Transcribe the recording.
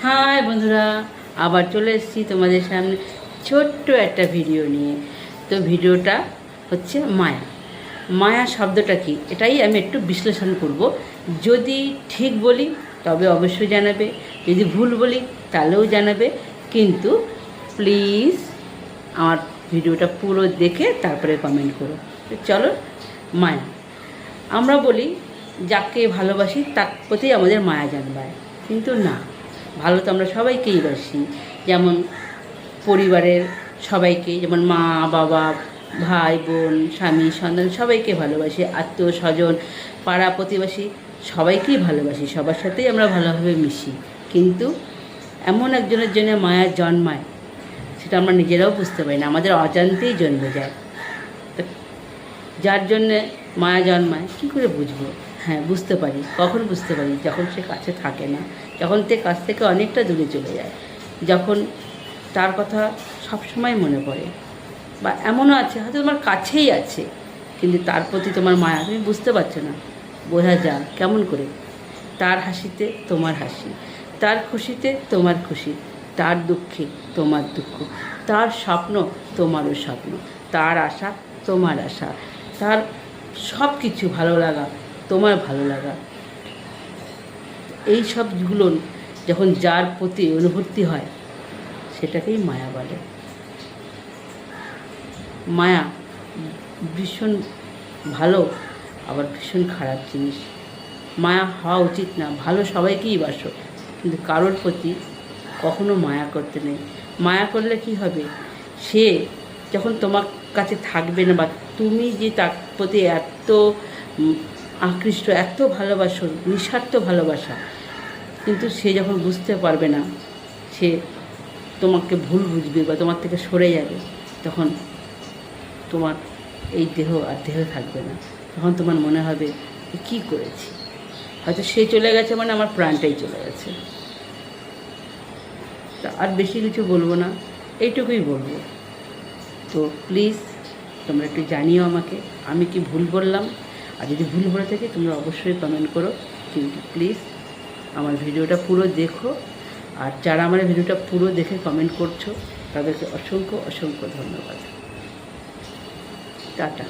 High বন্ধুরা, আবার চলে এসেছি তোমাদের সামনে ছোট্ট একটা ভিডিও নিয়ে। তো ভিডিওটা হচ্ছে মায়া। মায়া শব্দটা কি, এটাই আমি একটু বিশ্লেষণ করব। যদি ঠিক বলি তবে অবশ্যই জানাবে, যদি ভুল বলি তাহলেও জানাবে, কিন্তু প্লিজ আমার ভিডিওটা পুরো দেখে তারপরে কমেন্ট করো। তো চলো, মায়া আমরা বলি যাকে ভালোবাসি তার প্রতি আমাদের মায়া জন্মায়, কিন্তু না, ভালো তো আমরা সবাইকেই বাসি। যেমন পরিবারের সবাইকে, যেমন মা বাবা ভাই বোন স্বামী সন্তান সবাইকে ভালোবাসি, আত্মীয় স্বজন পাড়া প্রতিবেশী সবাইকেই ভালোবাসি, সবার সাথেই আমরা ভালোভাবে মিশি। কিন্তু এমন একজনের জন্য মায়া জন্মায় সেটা আমরা নিজেরাও বুঝতে পারি না, আমাদের অজান্তেই জন্মে যায়। যার জন্যে মায়া জন্মায় কী করে বুঝবো? হ্যাঁ, বুঝতে পারি। কখন বুঝতে পারি? যখন সে কাছে থাকে না, যখন সে কাছ থেকে অনেকটা দূরে চলে যায়, যখন তার কথা সবসময় মনে পড়ে। বা এমনও আছে হয়তো তোমার কাছেই আছে, কিন্তু তার প্রতি তোমার মায়া তুমি বুঝতে পারছো না। বোঝা যায় কেমন করে? তার হাসিতে তোমার হাসি, তার খুশিতে তোমার খুশি, তার দুঃখে তোমার দুঃখ, তার স্বপ্ন তোমারও স্বপ্ন, তার আশা তোমার আশা, তার সব কিছু ভালো লাগা তোমার ভালো লাগা। এই সবগুলো যখন যার প্রতি অনুভূতি হয় সেটাকেই মায়া বলে। মায়া ভীষণ ভালো, আবার ভীষণ খারাপ জিনিস। মায়া হওয়া উচিত না, ভালো সবাইকেই বাসো, কিন্তু কারোর প্রতি কখনো মায়া করতে নেই। মায়া করলে কি হবে? সে যখন তোমার কাছে থাকবে না, বা তুমি যে তার প্রতি এত আকৃষ্ট, এত ভালোবাসো, নিঃস্বার্থ ভালোবাসা, কিন্তু সে যখন বুঝতে পারবে না, সে তোমাকে ভুল বুঝবে বা তোমার থেকে সরে যাবে, তখন তোমার এই দেহ আর দেহ থাকবে না। তখন তোমার মনে হবে কী করেছি, হয়তো সে চলে গেছে মানে আমার প্রাণটাই চলে গেছে। তা আর বেশি কিছু বলবো না, এইটুকুই বলবো। তো প্লিজ তোমরা একটু জানিও আমাকে আমি কি ভুল বললাম, আর যদি ভুল বলে থাকে তোমরা অবশ্যই কমেন্ট করো, কিন্তু প্লিজ আমার ভিডিওটা পুরো দেখো। আর যারা আমার ভিডিওটা পুরো দেখে কমেন্ট করছো তাদেরকে অসংখ্য অসংখ্য ধন্যবাদ। টাটা।